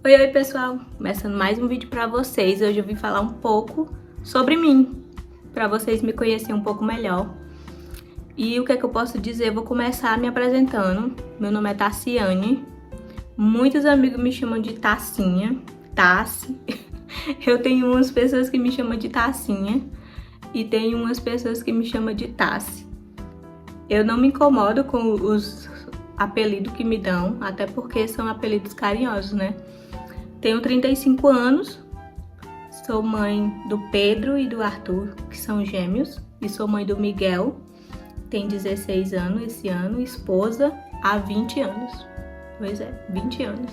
Oi pessoal, começando mais um vídeo pra vocês. Hoje eu vim falar um pouco sobre mim, pra vocês me conhecerem um pouco melhor. E o que é que eu posso dizer? Eu vou começar me apresentando. Meu nome é Tassiane. Muitos amigos me chamam de Tassinha, Tassi. Eu tenho umas pessoas que me chamam de Tassinha e tenho umas pessoas que me chamam de Tassi. Eu não me incomodo com os apelidos que me dão, até porque são apelidos carinhosos, né? Tenho 35 anos, sou mãe do Pedro e do Arthur, que são gêmeos, e sou mãe do Miguel, tem 16 anos esse ano, esposa há 20 anos. Pois é, 20 anos.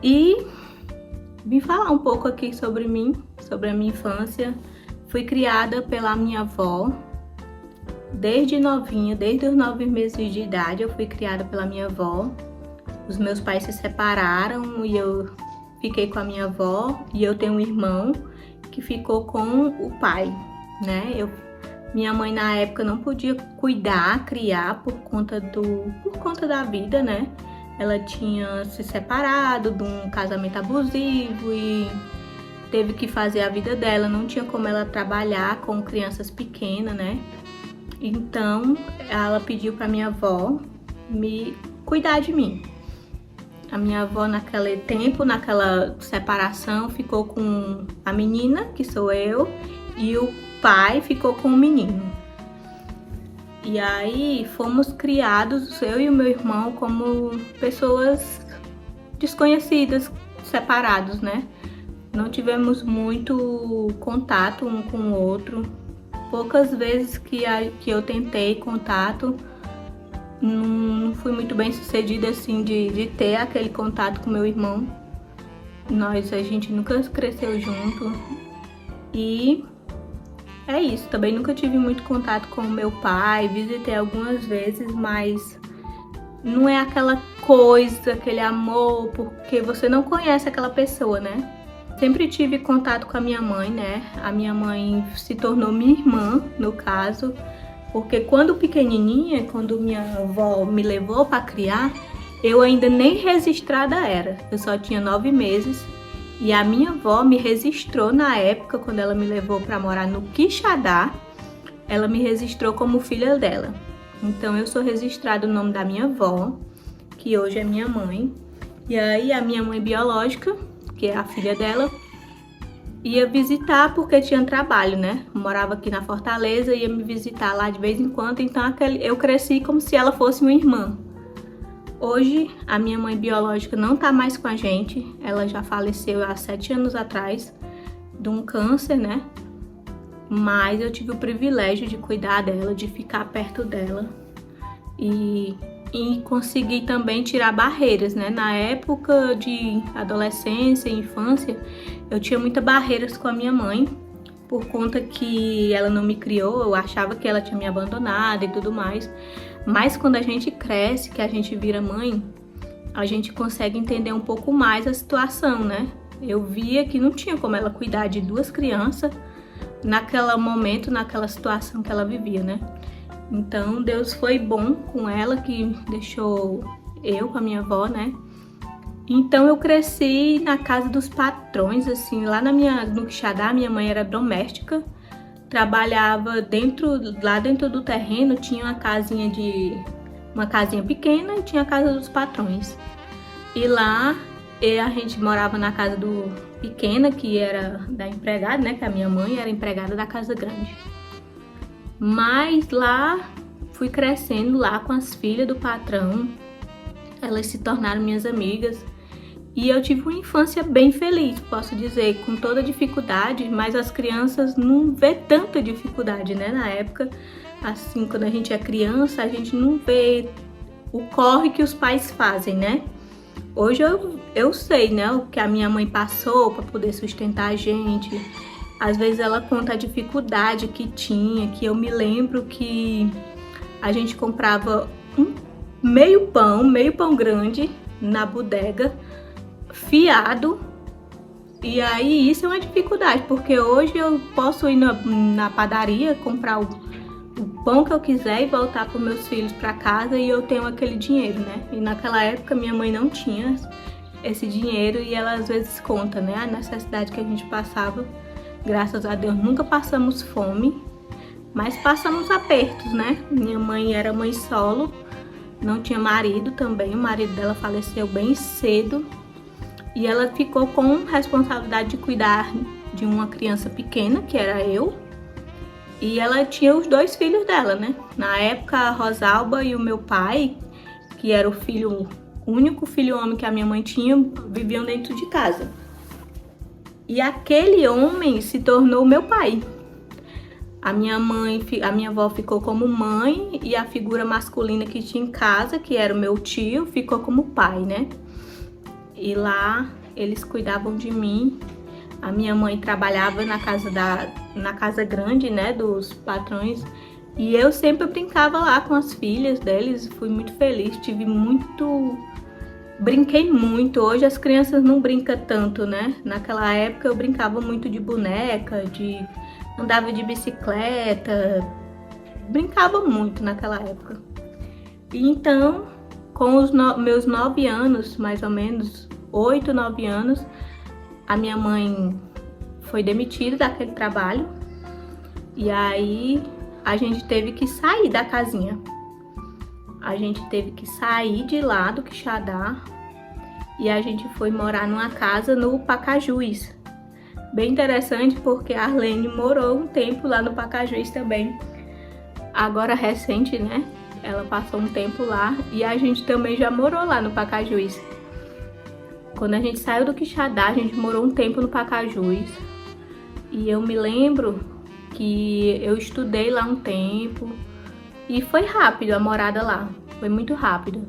E vim falar um pouco aqui sobre mim, sobre a minha infância. Fui criada pela minha avó, desde novinha, desde os 9 meses de idade eu fui criada pela minha avó. Os meus pais se separaram e eu fiquei com a minha avó, e eu tenho um irmão que ficou com o pai, né? Minha mãe na época não podia cuidar, criar por conta da vida, né? Ela tinha se separado de um casamento abusivo e teve que fazer a vida dela, não tinha como ela trabalhar com crianças pequenas, né? Então ela pediu para minha avó me cuidar de mim. A minha avó naquele tempo, naquela separação, ficou com a menina, que sou eu, e o pai ficou com o menino. E aí fomos criados, eu e o meu irmão, como pessoas desconhecidas, separados, né? Não tivemos muito contato um com o outro. Poucas vezes que eu tentei contato, não fui muito bem sucedida assim de ter aquele contato com meu irmão. A gente nunca cresceu junto. E é isso, também nunca tive muito contato com o meu pai, visitei algumas vezes, mas não é aquela coisa, aquele amor, porque você não conhece aquela pessoa, né? Sempre tive contato com a minha mãe, né? A minha mãe se tornou minha irmã, no caso, porque quando pequenininha, quando minha avó me levou para criar, eu ainda nem registrada era. Eu só tinha 9 meses e a minha avó me registrou na época, quando ela me levou para morar no Quixadá, ela me registrou como filha dela. Então eu sou registrada no nome da minha avó, que hoje é minha mãe. E aí a minha mãe biológica, que é a filha dela, ia visitar porque tinha trabalho, né? Eu morava aqui na Fortaleza, ia me visitar lá de vez em quando, então eu cresci como se ela fosse uma irmã. Hoje, a minha mãe biológica não tá mais com a gente, ela já faleceu há 7 anos atrás de um câncer, né? Mas eu tive o privilégio de cuidar dela, de ficar perto dela e consegui também tirar barreiras, né? Na época de adolescência e infância, eu tinha muitas barreiras com a minha mãe, por conta que ela não me criou, eu achava que ela tinha me abandonado e tudo mais. Mas quando a gente cresce, que a gente vira mãe, a gente consegue entender um pouco mais a situação, né? Eu via que não tinha como ela cuidar de 2 crianças naquele momento, naquela situação que ela vivia, né? Então Deus foi bom com ela, que deixou eu com a minha avó, né? Então eu cresci na casa dos patrões, assim, lá no Quixadá. Minha mãe era doméstica, trabalhava lá dentro do terreno, tinha uma casinha pequena e tinha a casa dos patrões. E lá a gente morava na casa do pequena, que era da empregada, né? Que a minha mãe era empregada da casa grande. Mas lá fui crescendo lá com as filhas do patrão, elas se tornaram minhas amigas e eu tive uma infância bem feliz, posso dizer, com toda dificuldade, mas as crianças não vê tanta dificuldade, né? Na época, assim, quando a gente é criança, a gente não vê o corre que os pais fazem, né? Hoje eu sei, né, o que a minha mãe passou para poder sustentar a gente. Às vezes ela conta a dificuldade que tinha, que eu me lembro que a gente comprava meio pão grande na bodega, fiado. E aí isso é uma dificuldade, porque hoje eu posso ir na padaria, comprar o pão que eu quiser e voltar para os meus filhos para casa e eu tenho aquele dinheiro, né? E naquela época minha mãe não tinha esse dinheiro e ela às vezes conta, né, a necessidade que a gente passava. Graças a Deus nunca passamos fome, mas passamos apertos, né? Minha mãe era mãe solo, não tinha marido também, o marido dela faleceu bem cedo e ela ficou com responsabilidade de cuidar de uma criança pequena, que era eu, e ela tinha os 2 filhos dela, né? Na época, a Rosalba e o meu pai, que era o único filho homem que a minha mãe tinha, viviam dentro de casa. E aquele homem se tornou meu pai. A minha avó ficou como mãe e a figura masculina que tinha em casa, que era o meu tio, ficou como pai, né? E lá eles cuidavam de mim. A minha mãe trabalhava na casa grande, né, dos patrões. E eu sempre brincava lá com as filhas deles. Fui muito feliz, brinquei muito. Hoje as crianças não brincam tanto, né? Naquela época eu brincava muito de boneca, andava de bicicleta. Brincava muito naquela época. E então, com os meus 9 anos, mais ou menos, 8, 9 anos, a minha mãe foi demitida daquele trabalho e aí a gente teve que sair da casinha. A gente teve que sair de lá do Quixadá e a gente foi morar numa casa no Pacajus. Bem interessante porque a Arlene morou um tempo lá no Pacajus também. Agora recente, né? Ela passou um tempo lá e a gente também já morou lá no Pacajus. Quando a gente saiu do Quixadá, a gente morou um tempo no Pacajus. E eu me lembro que eu estudei lá um tempo. E foi rápido a morada lá. Foi muito rápido.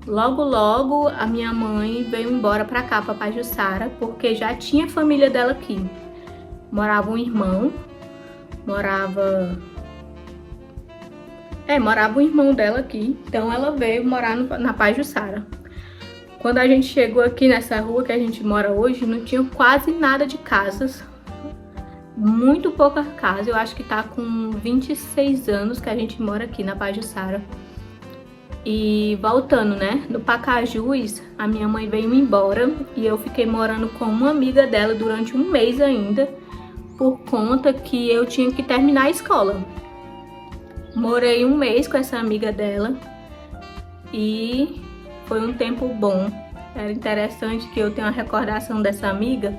Logo, logo, a minha mãe veio embora pra cá, pra Pajuçara, porque já tinha família dela aqui. Morava um irmão. Morava um irmão dela aqui. Então ela veio morar na Pajuçara. Quando a gente chegou aqui nessa rua que a gente mora hoje, não tinha quase nada de casas. Muito pouca casa. Eu acho que tá com 26 anos que a gente mora aqui na Pajuçara. E voltando, né? No Pacajus, a minha mãe veio embora e eu fiquei morando com uma amiga dela durante um mês ainda, por conta que eu tinha que terminar a escola. Morei um mês com essa amiga dela e foi um tempo bom. Era interessante que eu tenho uma recordação dessa amiga,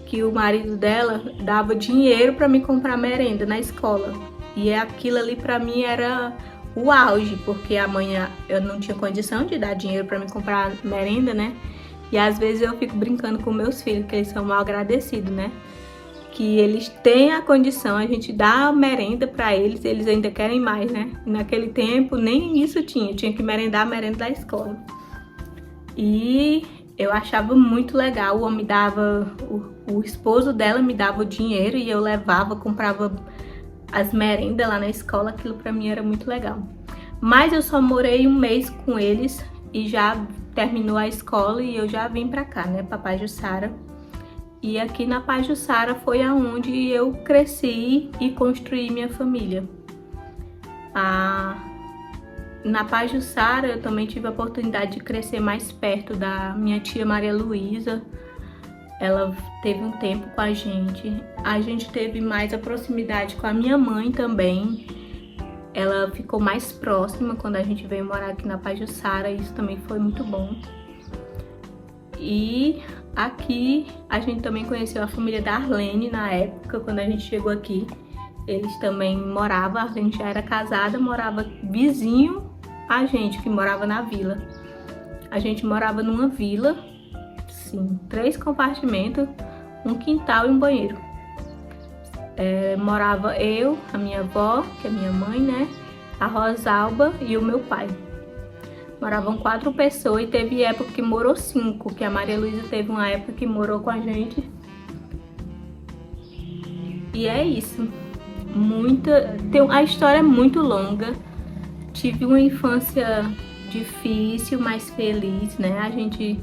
que o marido dela dava dinheiro para me comprar merenda na escola. E aquilo ali para mim era o auge, porque amanhã eu não tinha condição de dar dinheiro para me comprar merenda, né? E às vezes eu fico brincando com meus filhos, que eles são mal agradecidos, né? Que eles têm a condição, a gente dá merenda para eles ainda querem mais, né? E naquele tempo nem isso tinha que merendar a merenda da escola. E eu achava muito legal, o esposo dela me dava o dinheiro e eu levava, comprava as merendas lá na escola, aquilo pra mim era muito legal. Mas eu só morei um mês com eles e já terminou a escola e eu já vim pra cá, né, pra Pajuçara. E aqui na Pajuçara foi aonde eu cresci e construí minha família. Na Pajuçara eu também tive a oportunidade de crescer mais perto da minha tia Maria Luísa. Ela teve um tempo com a gente teve mais a proximidade com a minha mãe também. Ela ficou mais próxima quando a gente veio morar aqui na Pajuçara, isso também foi muito bom. E aqui a gente também conheceu a família da Arlene na época, quando a gente chegou aqui. Eles também moravam, a Arlene já era casada, morava vizinho a gente, que morava na vila. A gente morava numa vila, sim, 3 compartimentos, um quintal e um banheiro. Morava eu, a minha avó, que é minha mãe, né? A Rosalba e o meu pai. Moravam 4 pessoas e teve época que morou 5, que a Maria Luísa teve uma época que morou com a gente. E é isso. A história é muito longa. Tive uma infância difícil, mas feliz, né? A gente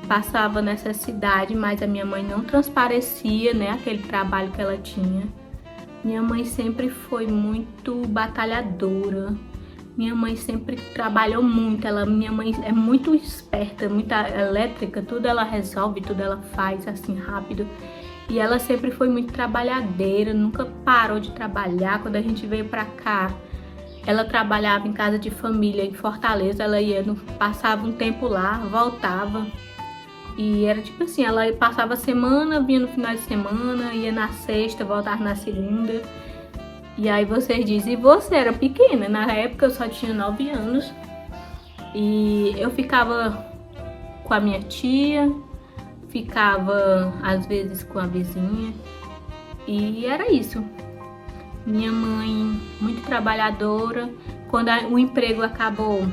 passava necessidade, mas a minha mãe não transparecia, né, aquele trabalho que ela tinha. Minha mãe sempre foi muito batalhadora, Minha mãe sempre trabalhou muito, minha mãe é muito esperta, muito elétrica, tudo ela resolve, tudo ela faz assim rápido. E ela sempre foi muito trabalhadeira, nunca parou de trabalhar. Quando a gente veio pra cá, ela trabalhava em casa de família em Fortaleza, ela ia, passava um tempo lá, voltava. E era tipo assim, ela passava a semana, vinha no final de semana, ia na sexta, voltava na segunda. E aí vocês dizem, e você era pequena, na época eu só tinha 9 anos. E eu ficava com a minha tia, ficava às vezes com a vizinha. E era isso. Minha mãe, muito trabalhadora. Quando o emprego acabou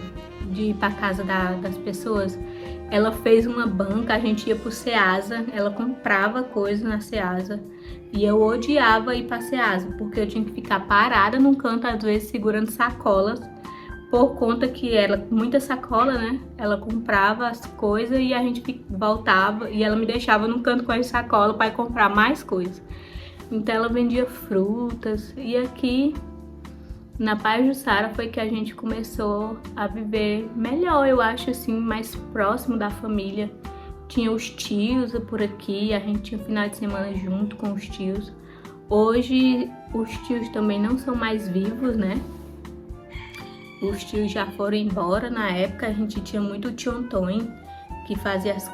de ir para casa das pessoas, ela fez uma banca, a gente ia pro Ceasa, ela comprava coisas na Ceasa. E eu odiava ir pra Ceasa, porque eu tinha que ficar parada num canto, às vezes, segurando sacolas, por conta que era muita sacola, né? Ela comprava as coisas e a gente voltava, e ela me deixava num canto com as sacolas para comprar mais coisas. Então ela vendia frutas, e aqui na Pajuçara foi que a gente começou a viver melhor, eu acho assim, mais próximo da família. Tinha os tios por aqui, a gente tinha final de semana junto com os tios. Hoje os tios também não são mais vivos, né? Os tios já foram embora. Na época a gente tinha muito o tio Antônio, que fazia as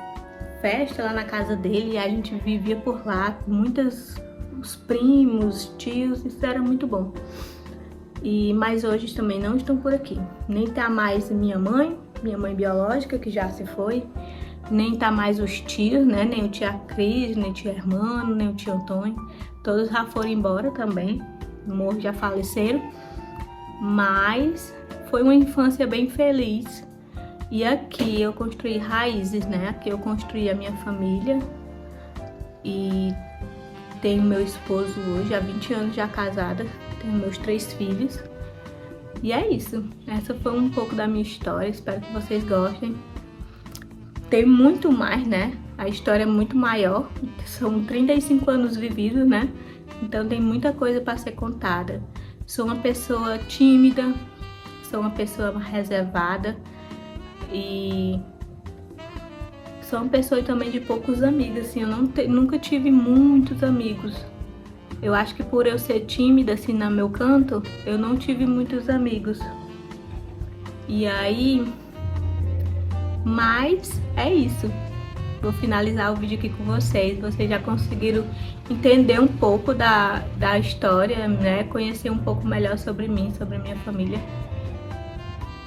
festas lá na casa dele, e a gente vivia por lá, os primos, tios, isso era muito bom. Mas hoje também não estão por aqui. Nem tá mais minha mãe biológica, que já se foi. Nem tá mais os tios, né? Nem o tia Cris, nem o tio Hermano, nem o tio Antônio. Todos já foram embora também. Morros já faleceram. Mas foi uma infância bem feliz. E aqui eu construí raízes, né? Aqui eu construí a minha família. E tenho meu esposo hoje, há 20 anos já casada. Tenho meus 3 filhos. E é isso. Essa foi um pouco da minha história. Espero que vocês gostem. Tem muito mais, né? A história é muito maior. São 35 anos vividos, né? Então tem muita coisa para ser contada. Sou uma pessoa tímida, sou uma pessoa reservada e sou uma pessoa também de poucos amigos, assim. Eu nunca tive muitos amigos. Eu acho que por eu ser tímida, assim, no meu canto, eu não tive muitos amigos. E aí... Mas é isso. Vou finalizar o vídeo aqui com vocês. Vocês já conseguiram entender um pouco da história, né? Conhecer um pouco melhor sobre mim, sobre a minha família.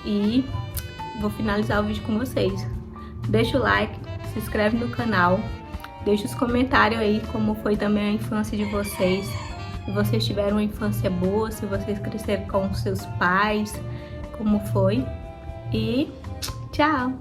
E vou finalizar o vídeo com vocês. Deixa o like, se inscreve no canal. Deixa os comentários aí como foi também a infância de vocês. Se vocês tiveram uma infância boa, se vocês cresceram com seus pais, como foi. E tchau!